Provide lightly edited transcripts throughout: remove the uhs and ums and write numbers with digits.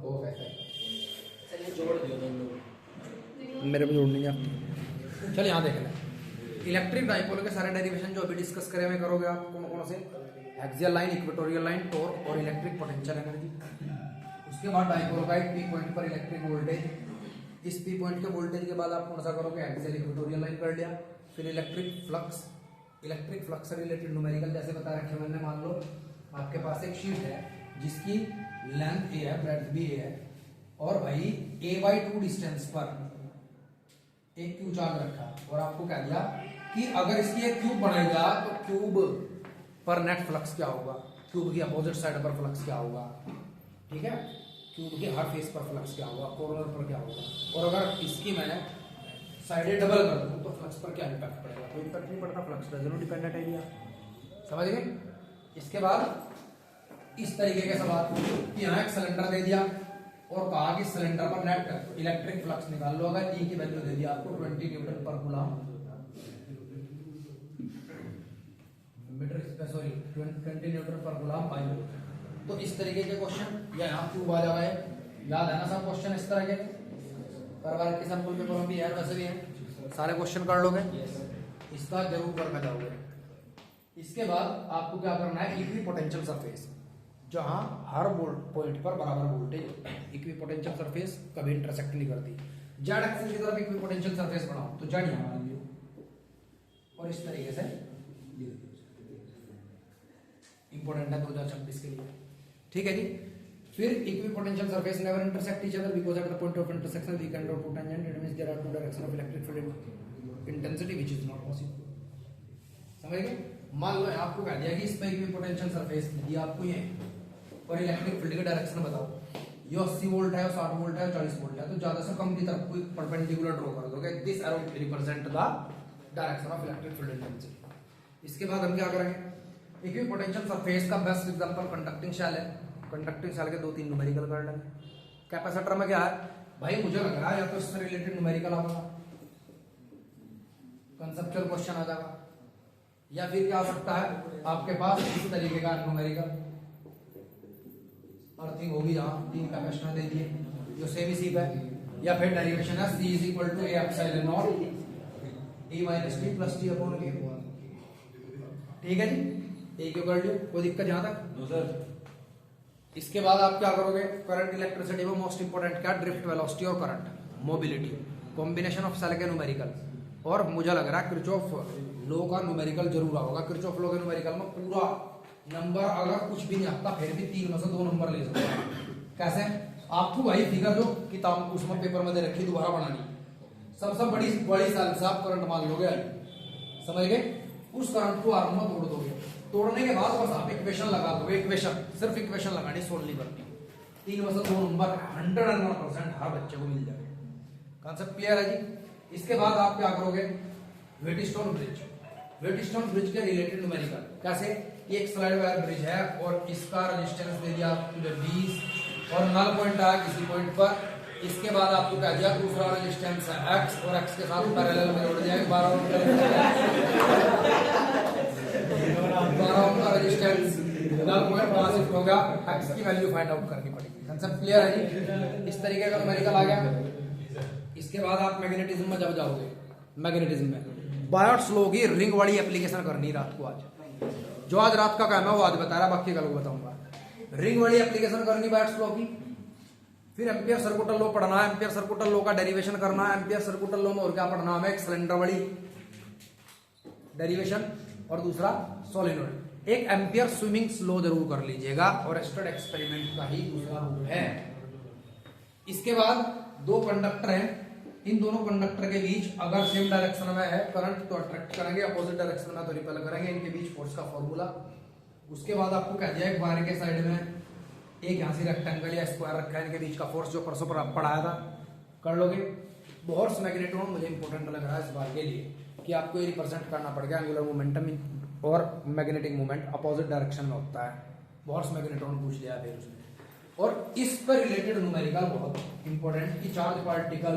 वो कैसा है? चलिए जोड़ दियो दोनों। मेरे को जोड़नी है आपकी। चल यहाँ देख लें, इलेक्ट्रिक डाइपोल के सारे डेरिवेशन जो अभी डिस्कस करे हुए करोगे आप कौन कौन से? Axial line, equatorial line, torque और इलेक्ट्रिक पोटेंशियल एनर्जी। उसके बाद डाइपोल का एक पी पॉइंट पर इलेक्ट्रिक वोल्टेज, इस पी पॉइंट के वोल्टेज के बाद आप कौन सा करोगे? एक्सियल इक्वेटोरियल लाइन कर लिया। फिर इलेक्ट्रिक फ्लक्स से रिलेटेड न्यूमेरिकल जैसे बता रखे मैंने, मान लो आपके पास एक शीट है जिसकी लेंथ ए है, ब्रेड्थ भी ए है, और भाई a/2 डिस्टेंस पर एक क्यू चार्ज रखा और आपको कह दिया कि अगर इसकी एक क्यूब बनाएगा तो क्यूब पर नेट फ्लक्स क्या होगा, क्यूब की अपोजिट साइड पर फ्लक्स क्या होगा, ठीक है, क्यूब के हर फेस पर फ्लक्स क्या होगा, कॉर्नर पर क्या होगा, और अगर इसकी मैं साइडें डबल कर दूं तो फ्लक्स पर क्या इम्पैक्ट पड़ेगा? कोई इम्पैक्ट नहीं पड़ता, फ्लक्स डजन डिपेंडेंट एरिया। समझ गए? इसके बाद इस तरीके के सवाल कि यहाँ एक सिलेंडर दे दिया और कहा कि सिलेंडर पर नेट इलेक्ट्रिक फ्लक्स निकाल लो, अगर ई की वैल्यू दे दिया आपको 20 न्यूटन पर कूलम मीटर, सॉरी 20 न्यूटन पर कूलम पाई। तो इस तरीके के क्वेश्चन या यहाँ क्यूब आ जाए, याद है ना सब क्वेश्चन इस तरह के? पारिवारिक के सैंपल पेपर में भी है, वैसे भी है, सारे क्वेश्चन कर लोगे, इसका जरूर करके जाओगे। इसके बाद आपको क्या करना है? इक्वी पोटेंशियल सरफेस, जहां हर पॉइंट पर बराबर वोल्टेज। इक्वी पोटेंशियल सरफेस कभी इंटरसेक्ट नहीं करती। जेड एक्सिस की तरफ इक्वी पोटेंशियल सरफेस बनाओ तो जेड यहां मान लियो और इस तरीके से इंपॉर्टेंट है 2026 के लिए, ठीक है जी। फिर equipotential surface never intersect each other because at the point of intersection we can draw two tangent, it means there are two direction of electric field intensity which is not possible. समझ गए? मान लो आपको कह दिया कि इस पे equi potential surface दिया आपको ये, और इलेक्ट्रिक फील्ड की डायरेक्शन बताओ, ये 80 वोल्ट है, 60 वोल्ट है, 40 वोल्ट है, तो ज्यादा से कम की तरफ कोई परपेंडिकुलर ड्रॉ कर दोगे। This arrow represent the direction of electric field intensity. इसके बाद हम क्या करेंगे? इक्वी पोटेंशियल सरफेस का बेस्ट एग्जांपल कंडक्टिंग शेल है। कंडक्टिंग शेल के 2-3 न्यूमेरिकल कर लेंगे। कैपेसिटर में क्या है भाई? मुझे लग रहा है या तो इससे रिलेटेड न्यूमेरिकल आएगा, कंसेप्चुअल क्वेश्चन आ जाएगा, या फिर क्या हो सकता है आपके पास इस तरीके का न्यूमेरिकल अर्थिंग होगी, जहां 3 कैपेसिटर दे दिए जो सेमी सीप है, या फिर डेरिवेशन है C is equal to A epsilon not E minus T plus T upon K। ठीक है जी, एक क्यों कर लियो, कोई दिक्कत यहां तक? No sir. इसके बाद आप क्या करोगे? करंट इलेक्ट्रिसिटी में मोस्ट इंपोर्टेंट क्या? ड्रिफ्ट वेलोसिटी और current mobility, combination of cell के न्यूमेरिकल। और मुझे लग रहा है किरचॉफ लॉ का न्यूमेरिकल जरूर आओगा। किरचॉफ लॉ के न्यूमेरिकल में पूरा नंबर अगर कुछ भी नहीं आता फिर भी 3 में से 2 नंबर ले सकते हैं। कैसे? आपको वही फिगर जो किताब उसमें पेपर में दे रखी दोबारा बनानी, सबसे बड़ी सेल से आप करंट मान लोगे, समझ गए? उस करंट को आर्म में तोड़ दोगे, तोड़ने के बाद बस आप इक्वेशन लगा दोगे। इक्वेशन सिर्फ इक्वेशन लगानी, सोल्व नहीं करनी। 3 में से 2 नंबर 101% हर बच्चे को मिल जाएगा। कॉन्सेप्ट क्लियर है जी? इसके बाद आप क्या करोगे? व्हीटस्टोन ब्रिज, व्हीटस्टोन ब्रिज के रिलेटेड न्यूमेरिकल कैसे? एक स्लाइड वायर ब्रिज है और इसका रेजिस्टेंस दे दिया 20 और नल पॉइंट आया किसी पॉइंट पर। इसके बाद आपको कह दिया दूसरा रेजिस्टेंस है x और x के साथ पैरेलल में जोड़ दिया 12 ओम का रेजिस्टेंस, नल पॉइंट कहां शिफ्ट होगा, x की वैल्यू फाइंड आउट करनी पड़ेगी। कांसेप्ट क्लियर है जी? इस तरीके का न्यूमेरिकल आ गया। इसके बाद आप मैग्नेटिज्म में जब जाओगे, मैग्नेटिज्म में बायोट्स लॉ की रिंग वाली एप्लीकेशन करनी रात को। आज जो आज रात का काम है वो आज बता रहा, बाकी कल को बताऊंगा। रिंग वाली एप्लीकेशन करनी बायोट्स लॉ की। फिर एम्पियर सर्कुटल लॉ पढ़ना है, एम्पियर सर्कुटल लॉ का डेरिवेशन करना है। एम्पियर सर्कुटल लॉ में और क्या पढ़ना है? एक सिलेंडर वाली डेरिवेशन और दूसरा सोलेनोइड। एक एम्पियर स्विमिंग लॉ जरूर कर लीजिएगा और स्टड एक्सपेरिमेंट का ही दूसरा रूप है। इसके बाद 2 कंडक्टर हैं, इन दोनों कंडक्टर के बीच अगर सेम डायरेक्शन में है करंट तो अट्रैक्ट करेंगे, अपोजिट डायरेक्शन में तो रिपेल करेंगे। इनके बीच फोर्स का फॉर्मूला। उसके बाद आपको कह दिया एक वायर के साइड में एक यहां से रेक्टेंगल या स्क्वायर रखा है, इनके बीच का फोर्स जो परसों पर पढ़ाया था, कर लोगे। बोर्स मैग्नेट्रॉन मुझे इंपॉर्टेंट लग रहा है इस बार के लिए कि आपको ये रिप्रेजेंट करना पड़ेगा। एंगुलर मोमेंटम और मैग्नेटिक मोमेंट अपोजिट डायरेक्शन में होता है। बोर्स मैग्नेट्रॉन पूछ लिया फिर उसने। और इस पर रिलेटेड न्यूमेरिकल बहुत इंपॉर्टेंट कि चार्ज पार्टिकल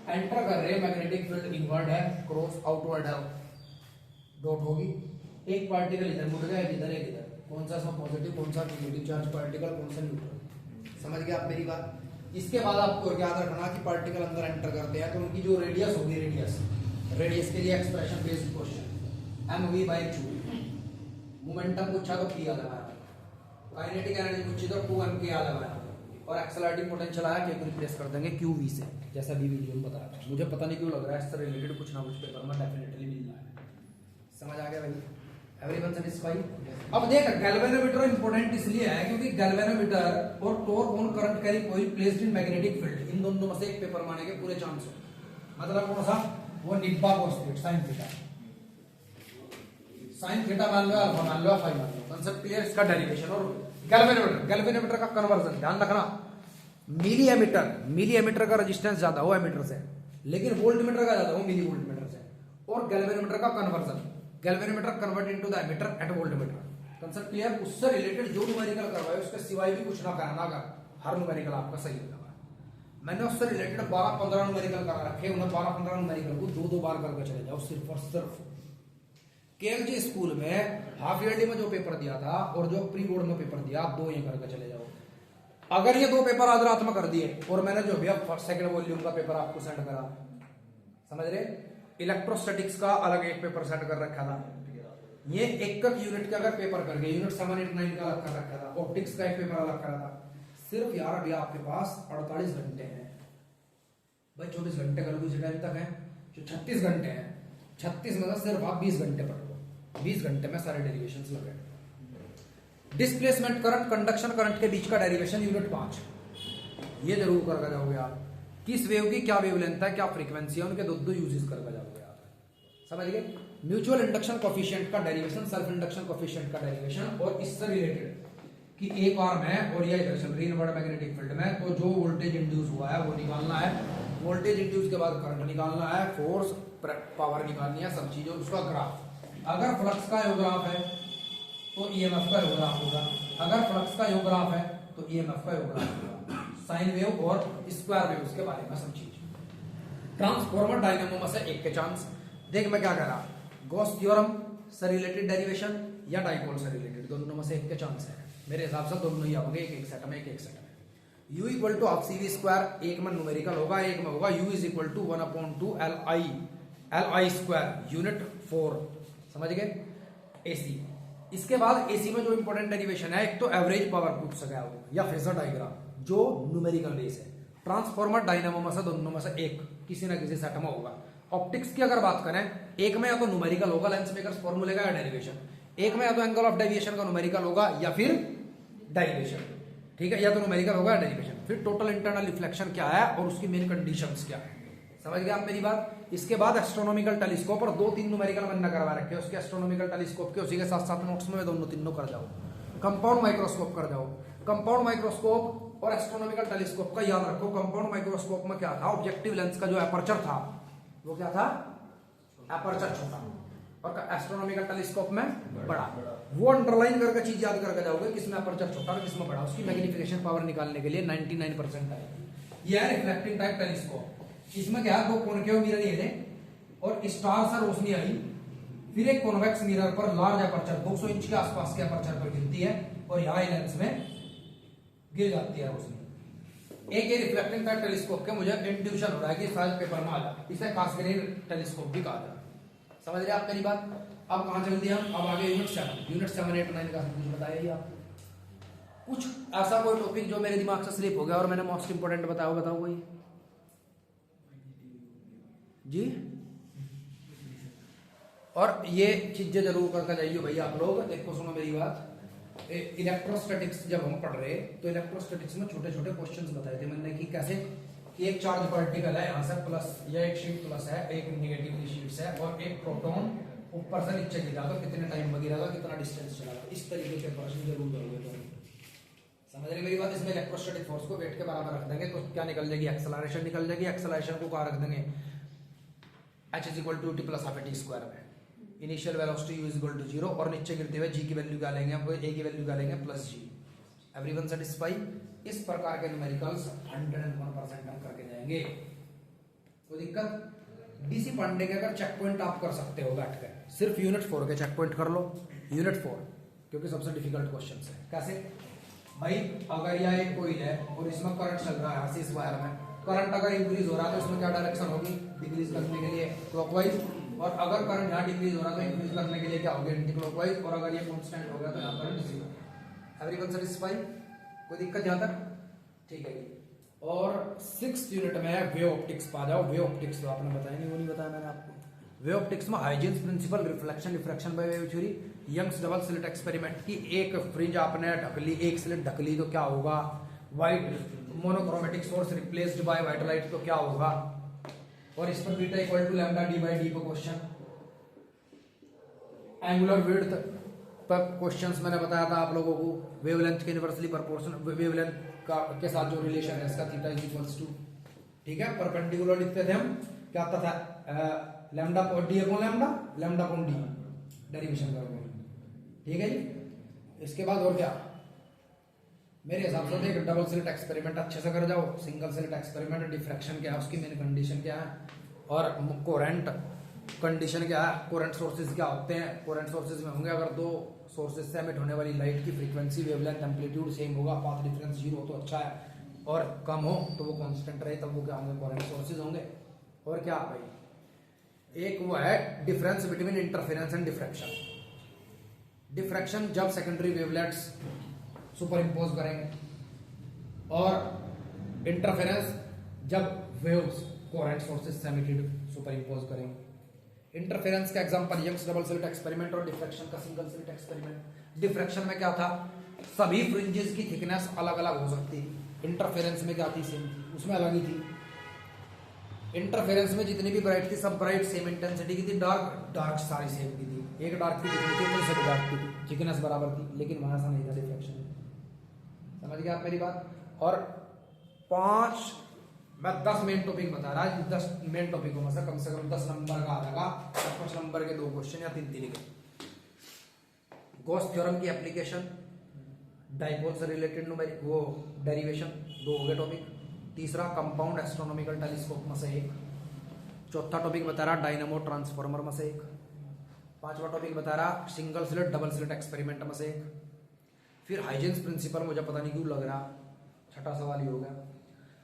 एंटर कर रहे हैं, मैग्नेटिक फील्ड इनवर्ड है, क्रॉस आउटवर्ड है, डॉट होगी। एक पार्टिकल इधर मुड़ गया, इधर एक इधर, कौन सा इसमें पॉजिटिव, कौन सा नेगेटिव चार्ज पार्टिकल, कौन सा न्यूट्रल। समझ गए आप मेरी बात। इसके बाद आपको याद रखना कि पार्टिकल अंदर एंटर करते हैं तो उनकी जो रेडियस होगी, रेडियस के लिए expression based question, mv/q। Momentum पूछा तो p आ जाएगा, काइनेटिक एनर्जी पूछी तो 2m आ जाएगा, और एक्सेलरेटिंग पोटेंशियल आया कि रिप्लेस कर देंगे qv से, जैसा भी वीडियो में बताया था। मुझे पता नहीं क्यों लग रहा है इससे रिलेटेड कुछ ना कुछ पेपर में डेफिनेटली मिल रहा है। समझ आ गया भाई? Everyone satisfied? अब देख, गैल्वेनोमीटर इंपॉर्टेंट इसलिए है क्योंकि गैल्वेनोमीटर और torque on current carry coil placed in magnetic field, इन दोनों में से एक पेपर माने के पूरे चांस हो। मतलब कौन सा? वो निब्बा cos theta sin theta, sin theta मान लो, अल्फा मान लो, फाई मान लो। Concept clear? इसका डेरिवेशन। और गैल्वेनोमीटर का कन्वर्जन ध्यान रखना, मिलीमीटर का रेजिस्टेंस ज्यादा हो एमीटर से, लेकिन वोल्टमीटर का ज्यादा हो मिली वोल्टमीटर से। और गैल्वेनोमीटर का conversion, galvanometer convert into the ammeter at voltmeter. Concept clear? उससे रिलेटेड जो न्यूमेरिकल करवाए उसके सिवाय भी कुछ ना कराना, अगर हर न्यूमेरिकल आपका सही होगा। मैंने उससे रिलेटेड 12-15 न्यूमेरिकल करा रखे, उन्हें 12-15 न्यूमेरिकल को 2-2 बार करके चले जाओ, सिर्फ और सिर्फ। केएलजी स्कूल में हाफ ईयरली में जो पेपर दिया था और जो प्री बोर्ड में पेपर दिया, आप 2 ही करके चले जाओ। अगर ये 2 पेपर आज रात में कर दिए और मैंने जो भी अब सेकंड वॉल्यूम का पेपर आपको सेंड करा, समझ रहे? इलेक्ट्रोस्टैटिक्स का अलग एक पेपर सेंड कर रखा था, ये एक यूनिट का अगर पेपर कर गए, यूनिट 789 का अलग कर रखा था, ऑप्टिक्स का एक पेपर अलग करा था। सिर्फ यार अभी आपके पास 48 घंटे हैं भाई, 24 घंटे कल कुछ टाइम तक है, जो 36 घंटे हैं, 36 में से सिर्फ आप 20 घंटे पढ़ लो, 20 घंटे में सारे डेरिवेशंस लगे। डिस्प्लेसमेंट करंट, कंडक्शन करंट के बीच का डेरिवेशन यूनिट 5, ये जरूर करके जाओगे आप। किस वेव की क्या वेवलेंथ है, क्या फ्रीक्वेंसी है, उनके दो यूजेस करके जाओगे आप। समझ गए? म्यूचुअल इंडक्शन कोफिशिएंट का डेरिवेशन, सेल्फ इंडक्शन कोफिशिएंट का डेरिवेशन, और इससे रिलेटेड कि एक आर्म है और ये इधर चल रही है इनवर्ट मैग्नेटिक फील्ड में, तो जो वोल्टेज इंड्यूस हुआ है वो निकालना है, वोल्टेज इंड्यूस के बाद करंट निकालना है, फोर्स पावर निकालनी है, सब चीजें, उसका ग्राफ। अगर फ्लक्स का योग ग्राफ है तो ईएमएफ का योग ग्राफ होगा, अगर फ्लक्स का योग ग्राफ है तो ईएमएफ का योग ग्राफ होगा, साइन वेव और स्क्वायर वेव्स के बारे में सब चीज। ट्रांसफॉर्मर डायनामो में से एक के चांस। देख मैं क्या कह रहा, गॉस थ्योरम से रिलेटेड डेरिवेशन या डाइपोल से रिलेटेड, दोनों में से एक के चांस है। मेरे हिसाब से दोनों ही आओगे, एक सेट में, एक सेट में। u equal to half CV square, एक में न्यूमेरिकल होगा, एक में होगा u is equal to 1/2 li square, unit 4। समझ गए? AC। इसके बाद AC में जो इंपॉर्टेंट डेरिवेशन है, एक तो एवरेज पावर पूछ सका हो या फेजर डायग्राम, जो न्यूमेरिकल बेस है। ट्रांसफॉर्मर डायनामो में से दोनों में से एक किसी ना किसी सेट में होगा। ऑप्टिक्स की अगर बात करें, एक में या तो न्यूमेरिकल होगा लेंस मेकर्स फॉर्मूले का या डेरिवेशन, एक में या तो एंगल ऑफ डेविएशन का न्यूमेरिकल होगा या फिर डेरिवेशन, ठीक है, या तो न्यूमेरिकल होगा या डेरिवेशन। फिर टोटल इंटरनल रिफ्लेक्शन क्या है और उसकी मेन कंडीशंस क्या है। समझ गए आप मेरी बात? इसके बाद एस्ट्रोनॉमिकल टेलीस्कोप, और 2-3 न्यूमेरिकल मैंने करवा रखे हैं, उसके एस्ट्रोनॉमिकल टेलीस्कोप के उसी के साथ साथ नोट्स में दोनों तीनों कर जाओ। कंपाउंड माइक्रोस्कोप कर जाओ। कंपाउंड माइक्रोस्कोप और एस्ट्रोनॉमिकल टेलीस्कोप का याद रखो। कंपाउंड माइक्रोस्कोप में क्या था, ऑब्जेक्टिव लेंस का जो एपर्चर था वो क्या था, एपर्चर छोटा, और एस्ट्रोनॉमिकल टेलीस्कोप में बड़ा। वो अंडरलाइन करके चीज याद करके जाओगे, किसमें अपर्चर छोटा और किसमें बड़ा, उसकी मैग्निफिकेशन पावर निकालने के लिए 99% आएगी। यह है रिफ्लेक्टिंग टाइप टेलीस्कोप। इसमें क्या है, 2 कॉनकेव मिरर ये थे और स्टार से रोशनी आई, फिर एक कॉन्वेक्स मिरर पर लार्ज अपर्चर 200 इंच के आसपास के अपर्चर पर गिरती है और यहाँ लेंस में गिर जाती है रोशनी। एक ये रिफ्लेक्टिंग टाइप टेलीस्कोप के मुझे इंट्यूशन हो रहा है कि शायद पेपर में आ जाए, इसे कास्केड टेलीस्कोप भी कहा जाता है। समझ रहे आप मेरी बात? अब कहां चल दिया हम, अब आगे यूनिट 7, 8, 9 का कुछ बताइए आप। कुछ ऐसा कोई टॉपिक जो मेरे दिमाग से स्लिप हो गया और मैंने मोस्ट इंपोर्टेंट बताओ कोई जी। और ये चीजें जरूर करके जाइए भाई आप लोग। देखो सुनो मेरी बात, इलेक्ट्रोस्टैटिक्स जब हम पढ़ रहे तो इलेक्ट्रोस्टैटिक्स में छोटे छोटे क्वेश्चंस बताए थे मैंने कि कैसे कि एक चार्ज पार्टिकल है यहाँ से प्लस, या एक शीट प्लस है, एक निगेटिव शीट्स है, और एक प्रोटॉन ऊपर से नीचे गिरा तो कितने टाइम में गिरा, कितना डिस्टेंस चला, इस तरीके के प्रश्न जरूर करोगे। समझ रहे मेरी बात? इसमें इलेक्ट्रोस्टैटिक फोर्स को वेट के बराबर रख देंगे तो क्या निकल जाएगी, एक्सेलरेशन निकल जाएगी। एक्सेलरेशन को कहाँ रख देंगे, h = 2t + ½ t² में। इनिशियल वेलोसिटी u = 0 और नीचे गिरते हुए g की वैल्यू क्या लेंगे, हम a की वैल्यू क्या लेंगे, +g। Everyone satisfy? इस प्रकार के न्यूमेरिकल्स 101% हम करके जाएंगे, कोई दिक्कत? डीसी पांडे के अगर चेक पॉइंट आप कर सकते हो बैठ कर, सिर्फ यूनिट 4 के चेक पॉइंट कर लो। यूनिट 4 क्योंकि सबसे डिफिकल्ट क्वेश्चन है। कैसे भाई, अगर यह एक कोईल है और इसमें करंट चल रहा है इस वायर में, करंट अगर इंक्रीज हो रहा है तो इसमें क्या डायरेक्शन होगी, डिक्रीज करने के लिए क्लॉकवाइज, और अगर करंट यहाँ डिक्रीज हो रहा है तो इंक्रीज करने के लिए क्या होगा, एंटी क्लॉकवाइज, और अगर ये कांस्टेंट हो गया तो यहाँ करंट जीरो। एवरीवन सेटिस्फाई, कोई दिक्कत यहाँ तक? ठीक है। और 6th यूनिट में वेव ऑप्टिक्स पा जाओ। वेव ऑप्टिक्स तो आपने बताया नहीं, वो नहीं बताया मैंने आपको। वेव ऑप्टिक्स में Huygens principle, reflection diffraction by wave theory, Young's double slit experiment की एक फ्रिंज आपने ढकली, एक स्लिट ढकली तो क्या होगा, white monochromatic source replaced by white light तो क्या होगा, और इस पर beta equal to lambda d by d पर क्वेश्चन। एंगुलर विड्थ पर क्वेश्चंस मैंने बताया था आप लोगों को, वेवलेंथ के इनवर्सली प्रोपोर्शनल, वेवलेंथ का के साथ जो रिलेशन है इसका थीटा इज इक्वल्स टू, ठीक है। परपेंडिकुलर लिखते थे हम, क्या आता था, lambda D upon lambda, lambda upon D, derivation करोगे, ठीक है जी। इसके बाद और क्या, मेरे हिसाब से देख, डबल स्लिट एक्सपेरिमेंट अच्छे से कर जाओ, सिंगल स्लिट एक्सपेरिमेंट डिफ्रैक्शन क्या है, उसकी मेन कंडीशन क्या है, और कोरेंट कंडीशन क्या है, कोरेंट सोर्सेज क्या होते हैं। कोरेंट सोर्सेज में होंगे अगर दो सोर्सेज से एमिट होने वाली लाइट की फ्रीक्वेंसी, वेवलेंथ, एम्पलीट्यूड सेम होगा, पाथ डिफरेंस 0 हो तो अच्छा है, और कम हो तो वो कांस्टेंट रहे, तब वो क्या होंगे, कोरेंट सोर्सेज होंगे। और क्या भाई, एक वो है difference between interference and diffraction. Diffraction जब सेकेंडरी वेवलेट्स सुपर इम्पोज करेंगे, और इंटरफेरेंस जब वेव्स कोरेंट सोर्सेज से एमिटेड सुपर इम्पोज करेंगे। इंटरफेरेंस का example Young's double slit experiment, और डिफ्रैक्शन का सिंगल स्लिट एक्सपेरिमेंट। डिफ्रैक्शन में क्या था, सभी फ्रिंजेस की थिकनेस अलग अलग हो सकती है, इंटरफेरेंस में क्या थी, सेम थी, उसमें अलग ही थी। इंटरफेरेंस में जितनी भी ब्राइट थी सब ब्राइट सेम इंटेंसिटी की थी, डार्क डार्क सारी सेम की थी, एक डार्क की दूसरी डार्क की थिकनेस बराबर थी, लेकिन वहां ऐसा नहीं था डिफ्रैक्शन में। समझ गया आप मेरी बात? और 5 मैं 10 मेन टॉपिक बता रहा है, 10 मेन टॉपिकों में से कम 10 नंबर का आ जाएगा, 5 नंबर के 2 क्वेश्चन या 3 के। गॉस थ्योरम की एप्लीकेशन, डाइपोल से रिलेटेड न्यूमेरिक वो डेरिवेशन, 2 हो गए टॉपिक। तीसरा कंपाउंड एस्ट्रोनॉमिकल टेलीस्कोप में से 1। चौथा टॉपिक बता रहा डायनामो ट्रांसफार्मर में से 1। 5वां टॉपिक बता रहा single slit double slit experiment में से 1। फिर हाइजेंस प्रिंसिपल, मुझे पता नहीं क्यों लग रहा, 6ठा सवाल ही हो गया।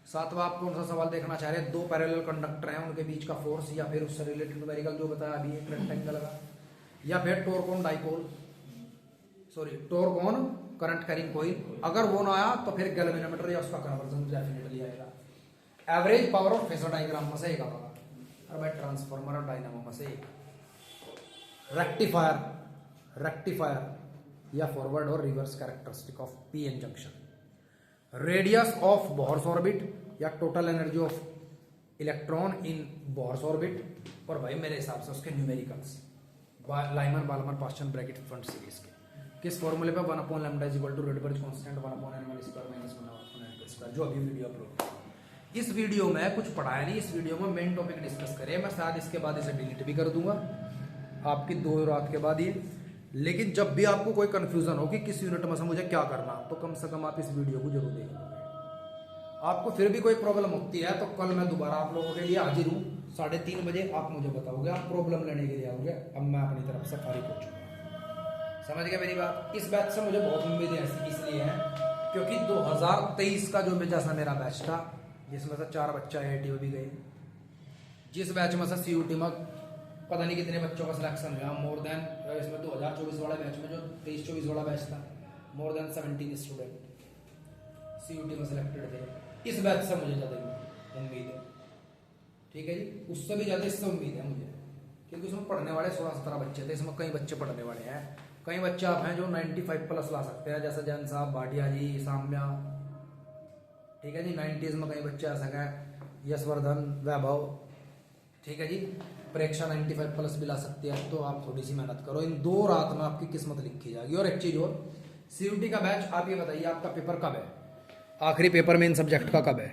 7वां आप कौन सा सवाल देखना चाह रहे हैं, 2 पैरेलल कंडक्टर हैं उनके बीच का फोर्स, या फिर उससे रिलेटेड न्यूमेरिकल जो बताया अभी एक रेक्टेंगल का, या फिर torque on dipole, sorry torque on current carrying coil. अगर वो ना आया तो फिर गैल्वेनोमीटर या उसका कन्वर्जन डेफिनेटली आएगा। Average power of phasor diagram में से 1 आएगा, और भाई ट्रांसफार्मर और डायनामो में से 1। रेक्टिफायर या फॉरवर्ड और reverse characteristic of PN junction. Radius of Bohr's orbit या total energy of electron in Bohr's orbit, और भाई मेरे हिसाब से उसके numericals, Lyman Balmer Paschen Bracket Pfund series के किस फॉर्मूले पे 1/λ = रेडबर्ग कांस्टेंट 1/n²-1/n², जो अभी वीडियो अपलोड। इस वीडियो में कुछ पढ़ाया नहीं, इस वीडियो में मेन टॉपिक डिस्कस करें, मैं शायद इसके बाद इसे डिलीट भी कर दूंगा आपकी 2 रात के बाद ये। लेकिन जब भी आपको कोई कंफ्यूजन हो कि किस यूनिट में से मुझे क्या करना, तो कम से कम आप इस वीडियो को जरूर देखना। आपको फिर भी कोई प्रॉब्लम होती है तो कल मैं दोबारा आप लोगों के लिए हाजिर हूँ 3:30 बजे। आप मुझे बताओगे, आप प्रॉब्लम लेने के लिए आओगे, अब मैं अपनी तरफ से फारिग हो चुका। समझ गए मेरी बात? इस बैच से मुझे बहुत उम्मीदें ऐसी इसलिए हैं क्योंकि 2023 का जो जैसा मेरा बैच था, जिसमें से 4 बच्चा IIT में भी गए, जिस बैच में से CUT में पता नहीं कितने बच्चों का सिलेक्शन हुआ, मोर देन, इसमें 2024 वाला बैच में जो 23-24 वाला बैच था, मोर देन 17 स्टूडेंट CUT में सिलेक्टेड थे। इस बैच से मुझे ज़्यादा उम्मीद है, ठीक है जी, उससे भी ज़्यादा इससे उम्मीद है मुझे, क्योंकि उसमें पढ़ने वाले 16-17 बच्चे थे, इसमें कई बच्चे पढ़ने वाले हैं, कई बच्चे आप हैं जो 95+ ला सकते हैं, जैसे जैन साहब, भाटिया जी, साम्या, ठीक है जी। 90s में कई बच्चे आ सके, यशवर्धन, वैभव, ठीक है जी। परीक्षा 95+ भी ला सकती है, तो आप थोड़ी सी मेहनत करो, इन 2 रात में आपकी किस्मत लिखी जाएगी। और एक चीज़ और, CUT का बैच, आप ये बताइए आपका पेपर कब है, आखिरी पेपर मेन सब्जेक्ट का कब है?